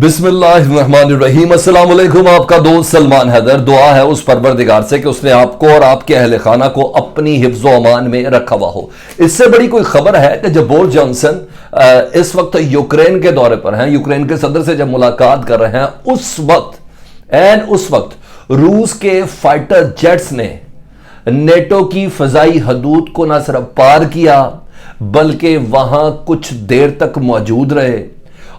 बिस्मिल्लाहिर्रहमानिर्रहीम। अस्सलाम वालेकुम। आपका दोस्त सलमान हैदर। दुआ है उस परवरदिगार से कि उसने आपको और आपके अहले खाना को अपनी हिफ्ज़ व अमान में रखा हुआ हो। इससे बड़ी कोई खबर है कि जब बोरिस जॉनसन इस वक्त यूक्रेन के दौरे पर हैं, यूक्रेन के सदर से जब मुलाकात कर रहे हैं, उस वक्त रूस के फाइटर जेट्स ने नेटो की फजाई हदूद को न सिर्फ पार किया बल्कि वहां कुछ देर तक मौजूद रहे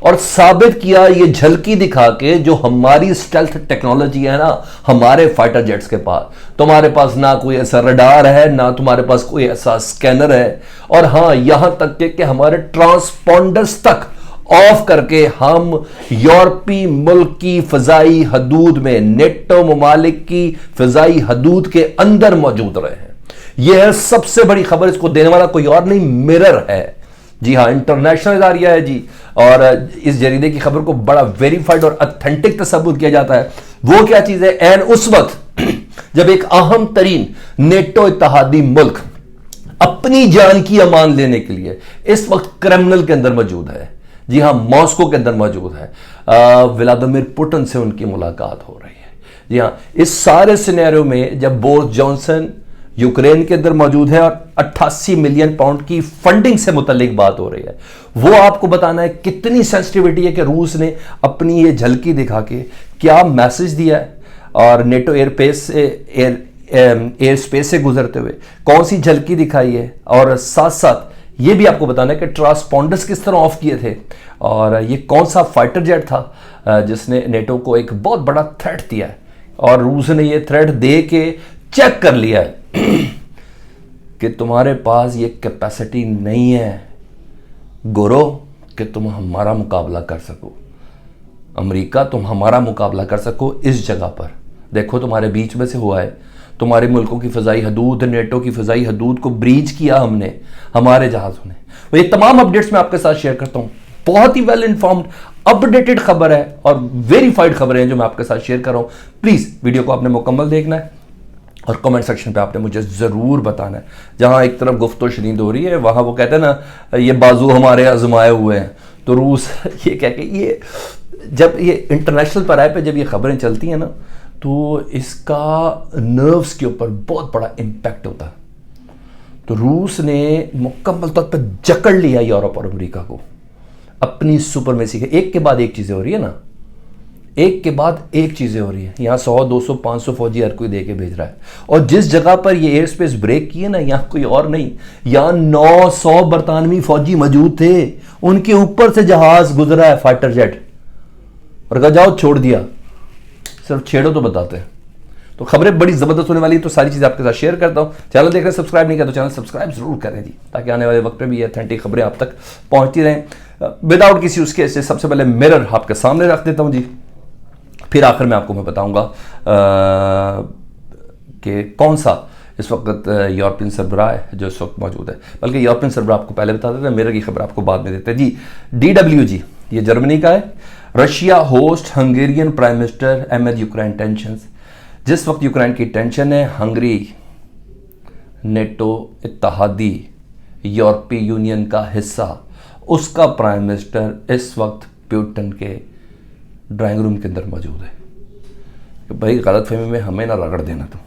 और साबित किया, ये झलकी दिखा के, जो हमारी स्टेल्थ टेक्नोलॉजी है ना हमारे फाइटर जेट्स के पास, तुम्हारे पास ना कोई ऐसा रडार है, ना तुम्हारे पास कोई ऐसा स्कैनर है, और हां यहां तक कि हमारे ट्रांसपोंडर्स तक ऑफ करके हम यूरोपीय मुल्क की फजाई हदूद में, नेटो ममालिक की फजाई हदूद के अंदर मौजूद रहे हैं। यह है सबसे बड़ी खबर। इसको देने वाला कोई और नहीं, मिरर है। जी हाँ, इंटरनेशनल इदारिया है जी, और इस जरीदे की खबर को बड़ा वेरीफाइड और ऑथेंटिक तस्वुर किया जाता है। वो क्या चीज है? एन उस वक्त जब एक अहम तरीन नेटो इत्तेहादी मुल्क अपनी जान की अमान लेने के लिए इस वक्त क्रेमलिन के अंदर मौजूद है। जी हाँ, मॉस्को के अंदर मौजूद है। व्लादिमीर पुतिन से उनकी मुलाकात हो रही है। जी हाँ, इस सारे सिनेरियो में जब बोरिस जॉनसन यूक्रेन के अंदर मौजूद है और 88 मिलियन पाउंड की फंडिंग से मुतल्लिक बात हो रही है, वो आपको बताना है कितनी सेंसिटिविटी है कि रूस ने अपनी ये झलकी दिखा के क्या मैसेज दिया है, और नेटो एयर स्पेस से गुजरते हुए कौन सी झलकी दिखाई है, और साथ साथ ये भी आपको बताना है कि ट्रांसपोंडर्स किस तरह ऑफ किए थे, और ये कौन सा फाइटर जेट था जिसने नेटो को एक बहुत बड़ा थ्रेट दिया है, और रूस ने ये थ्रेट दे के चेक कर लिया है कि तुम्हारे पास ये कैपेसिटी नहीं है गोरो कि तुम हमारा मुकाबला कर सको। अमेरिका, तुम हमारा मुकाबला कर सको इस जगह पर। देखो, तुम्हारे बीच में से हुआ है, तुम्हारे मुल्कों की फजाई हदूद, नेटो की फजाई हदूद को ब्रीच किया हमने, हमारे जहाज़ों ने। तो ये तमाम अपडेट्स मैं आपके साथ शेयर करता हूं। बहुत ही वेल इन्फॉर्म्ड अपडेटेड खबर है और वेरीफाइड खबरें हैं जो मैं आपके साथ शेयर कर रहा हूं। प्लीज़ वीडियो को आपने मुकम्मल देखना है और कमेंट सेक्शन पे आपने मुझे ज़रूर बताना है। जहां एक तरफ गुफ्तो शनीद हो रही है, वहां वो कहते हैं ना, ये बाजू हमारे आजमाए हुए हैं, तो रूस ये कह के, ये जब ये इंटरनेशनल पैराए पे जब ये खबरें चलती हैं ना, तो इसका नर्व्स के ऊपर बहुत बड़ा इम्पैक्ट होता है। तो रूस ने मुकम्मल तौर पर जकड़ लिया यूरोप और अमेरिका को अपनी सुपरमेसी के। एक के बाद एक चीज़ें हो रही है ना, एक के बाद एक चीज़ें हो रही है। यहाँ 100, 200, 500 फौजी हर कोई दे के भेज रहा है, और जिस जगह पर ये एयर स्पेस ब्रेक किए ना, यहाँ कोई और नहीं, यहाँ 900 बरतानवी फौजी मौजूद थे, उनके ऊपर से जहाज गुजरा है, फाइटर जेट, और कहा जाओ छोड़ दिया, सिर्फ छेड़ो तो बताते हैं। तो खबरें बड़ी ज़बरदस्त होने वाली है, तो सारी चीज़ें आपके साथ शेयर करता हूँ। चैनल देख रहे हैं, सब्सक्राइब नहीं किया तो चैनल सब्सक्राइब जरूर करें जी, ताकि आने वाले वक्त में भी ये ऑथेंटिक खबरें आप तक पहुँचती रहें विदाउट किसी उसके। सबसे पहले मिरर आपके सामने रख देता हूँ जी, फिर आखिर में आपको मैं बताऊंगा कि कौन सा इस वक्त यूरोपियन सरबराह है जो इस वक्त मौजूद है। बल्कि यूरोपियन सरबराह आपको पहले बता देते हैं, मेरे की खबर आपको बाद में देते हैं जी। DWG ये जर्मनी का है। Russia host Hungarian prime minister amid Ukraine tensions. जिस वक्त यूक्रेन की टेंशन है, हंगरी नेटो इत्तेहादी यूरोपीय यूनियन का हिस्सा, उसका प्राइम मिनिस्टर इस वक्त पुतिन के ड्राइंग रूम के अंदर मौजूद है। कि भाई गलतफहमी में हमें ना रगड़ देना। तो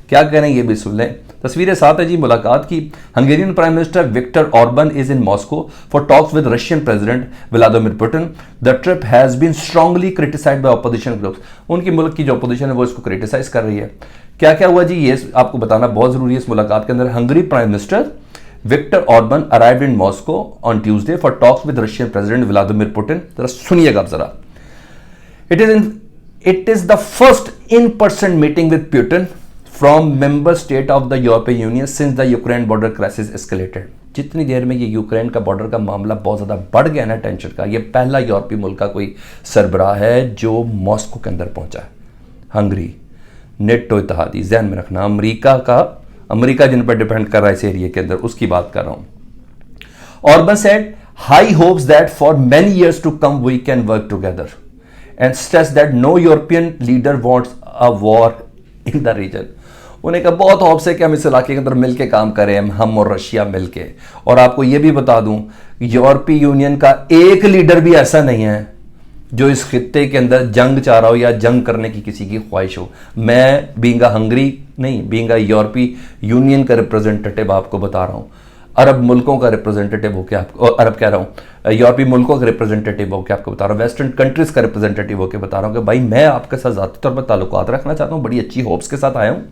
क्या कह रहे हैं ये भी सुन लें। तस्वीरें साथ है जी मुलाकात की। Hungarian prime minister Viktor Orban is in Moscow for talks with Russian president Vladimir Putin. The trip has been strongly criticised by opposition groups. उनकी मुल्क की जो अपोजिशन है वो इसको क्रिटिसाइज कर रही है। क्या क्या हुआ जी, ये आपको बताना बहुत जरूरी है। इस मुलाकात के अंदर Hungary prime minister Viktor Orban arrived in Moscow on Tuesday for talks with Russian president Vladimir Putin. जरा सुनिएगा आप जरा। It is the first in-person meeting with Putin from member state of the European Union since the Ukraine border crisis escalated. जितनी देर में ये Ukraine का border का मामला बहुत ज़्यादा बढ़ गया ना टेंशन का, ये पहला यूरोपीय मुल्क का कोई सरबराह है जो मॉस्को के अंदर पहुंचा है। हंगरी नेटो इत्तेहादी, ध्यान में रखना, अमेरिका जिन पर डिपेंड कर रहा है इस एरिया के अंदर, उसकी बात कर रहा हूं। Orban said high hopes that for many years to come we can work together and stress that no European leader wants a war in the region. उन्हें कहा बहुत होप्स है कि हम इस इलाके के अंदर मिलकर काम करें, हम और रशिया मिलके। और आपको यह भी बता दूं, यूरोपीय यूनियन का एक लीडर भी ऐसा नहीं है जो इस खित्ते के अंदर जंग चाह रहा हो या जंग करने की किसी की ख्वाहिश हो। मैं बीइंग हंगरी नहीं, बीइंग यूरोपीय यूनियन का रिप्रेजेंटेटिव आपको बता रहा हूँ, अरब मुल्कों का रिप्रेजेंटेटिव होकर आपको, अरब कह रहा हूँ, यूरोपीय मुल्कों का रिप्रेजेंटेटिव होकर आपको बता रहा हूँ, वेस्टर्न कंट्रीज का रिप्रेजेंटेटिव होकर बता रहा हूँ कि भाई मैं आपके साथ ज़ाती तौर पर ताल्लुकात रखना चाहता हूँ, बड़ी अच्छी होप्स के साथ आया हूँ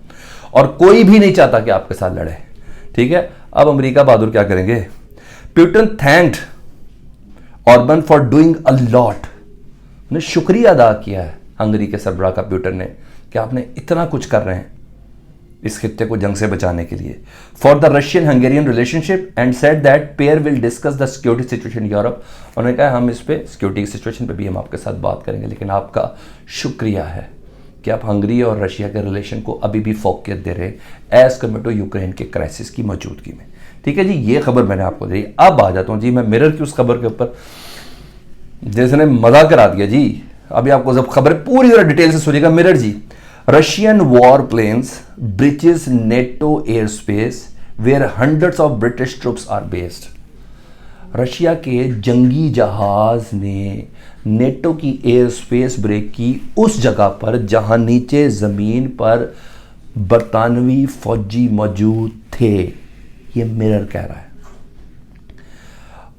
और कोई भी नहीं चाहता कि आपके साथ लड़े। ठीक है, अब अमेरिका बहादुर क्या करेंगे? Putin thanked Orban for doing a lot, ने शुक्रिया अदा किया है हंगरी के सरबराह का पुतिन ने कि आपने इतना कुछ कर रहे हैं इस खित्ते को जंग से बचाने के लिए, for the Russian Hungarian relationship and said that pair will discuss the security situation Europe. उन्होंने कहा हम इस पे सिक्योरिटी सिचुएशन पे भी हम आपके साथ बात करेंगे, लेकिन आपका शुक्रिया है कि आप हंगरी और रशिया के रिलेशन को अभी भी फोकियत दे रहे एज कम्पेयर टू यूक्रेन के क्राइसिस की मौजूदगी में। ठीक है जी, ये खबर मैंने आपको दी। अब आ जाता हूँ जी मैं मिरर की उस खबर के ऊपर जिसने मजा करा दिया जी। अभी आपको जब खबर पूरी तरह डिटेल से सुनिएगा। Mirror ji, Russian war planes breaches NATO air space where hundreds of British troops are based. Russia के जंगी जहाज ने नेटो की एयर स्पेस ब्रेक की उस जगह पर जहां नीचे जमीन पर बरतानवी फौजी मौजूद थे। ये मिरर कह रहा है।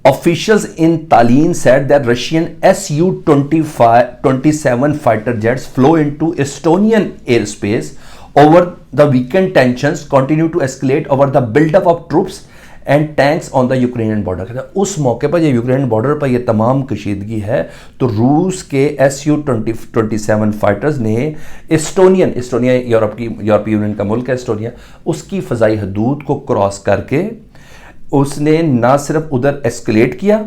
Officials in Tallinn said that Russian Su-27 fighter jets flew into Estonian airspace over the weekend. Tensions continue to escalate over the buildup of troops and tanks on the Ukrainian border. उस मौके पर ये Ukraine border पर ये तमाम कशीदगी है तो रूस के Su-27 फाइटर्स ने एस्टोनिया यूरोपीय यूनियन का मुल्क है एस्टोनिया, उसकी फ़ज़ाई हदूद को क्रॉस करके उसने ना सिर्फ उधर एस्केलेट किया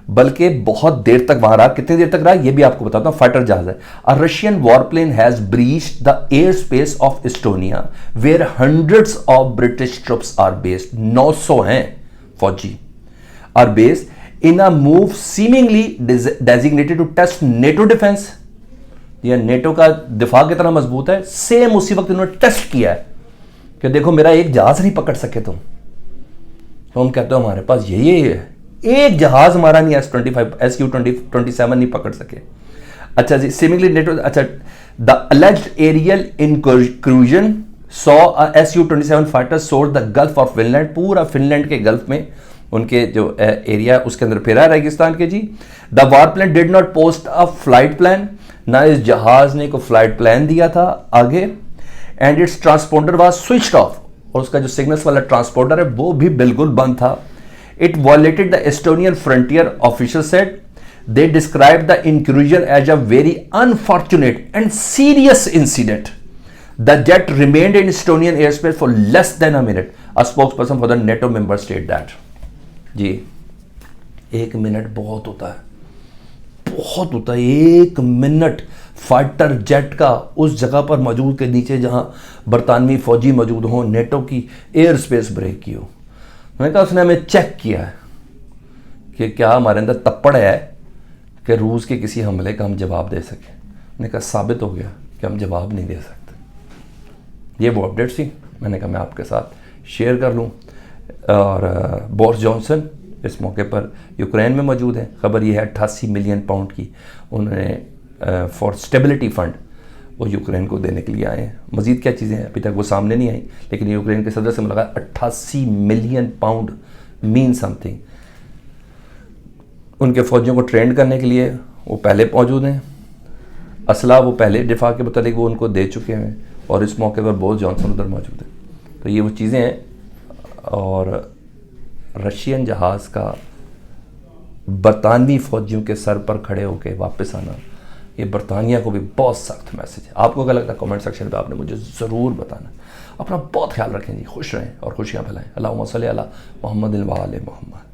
बल्कि बहुत देर तक वहां रहा। कितनी देर तक रहा ये भी आपको बताता हूं। फाइटर जहाज है। A Russian war plane has breached the air space of Estonia where hundreds of British troops are based. 900 हैं फौजी are based in a move seemingly designed to test NATO defence. ये नेटो का दिफा कितना मजबूत है, सेम उसी वक्त इन्होंने टेस्ट किया है कि देखो मेरा एक जहाज नहीं पकड़ सके तुम, तो हम कहते हो हमारे पास ये है, एक जहाज हमारा नहीं Su-27 नहीं पकड़ सके। अच्छा जी, सिमिलरली नेटो, अच्छा the alleged aerial inclusion saw Su-27 fighter soared the gulf of Finland. पूरा फिनलैंड के गल्फ में उनके जो एरिया उसके अंदर फिरा रेगिस्तान के जी। The war plane did not post a flight plan, ना इस जहाज ने को फ्लाइट प्लान दिया था आगे। And it's transponder was switched off, और उसका जो सिग्नल्स वाला ट्रांसपोर्टर है वो भी बिल्कुल बंद था। It violated the Estonian frontier, official said. They describe the inclusion as a very unfortunate and serious incident. The jet remained in Estonian air space for less than a minute. A spokesperson for the NATO member state that. जी 1 minute बहुत होता है, बहुत होता है। 1 minute fighter jet का उस जगह पर मौजूद के नीचे जहां बरतानवी फौजी मौजूद हो, नेटो की एयर स्पेस ब्रेक की हो। मैंने कहा उसने हमें चेक किया है कि क्या हमारे अंदर तप्पड़ है कि रूस के किसी हमले का हम जवाब दे सकें। मैंने कहा साबित हो गया कि हम जवाब नहीं दे सकते। ये वो अपडेट्स थी, मैंने कहा मैं आपके साथ शेयर कर लूँ। और बोरिस जॉनसन इस मौके पर यूक्रेन में मौजूद है। खबर यह है 88 मिलियन पाउंड की उन्होंने फॉर स्टेबिलिटी फंड वो यूक्रेन को देने के लिए आए हैं। मजीद क्या चीज़ें हैं अभी तक वो सामने नहीं आई, लेकिन यूक्रेन के सदर से मुलाकात 88 मिलियन पाउंड मीन समथिंग। उनके फौजियों को ट्रेंड करने के लिए वो पहले मौजूद हैं, असला वो पहले दिफा के मुतालिक वो उनको दे चुके हैं, और इस मौके पर बोरिस जॉनसन उधर मौजूद है। तो ये वो चीज़ें हैं। और रशियन जहाज़ का बरतानवी फौजियों के सर पर खड़े होकर वापस आना, ये बरतानिया को भी बहुत सख्त मैसेज है। आपको क्या लगता है कमेंट सेक्शन पे आपने मुझे ज़रूर बताना। अपना बहुत ख्याल रखें जी, खुश रहें और खुशियाँ फैलाएं। अल्लाहुम्मा सल्ली अला मुहम्मद व आले मुहम्मद।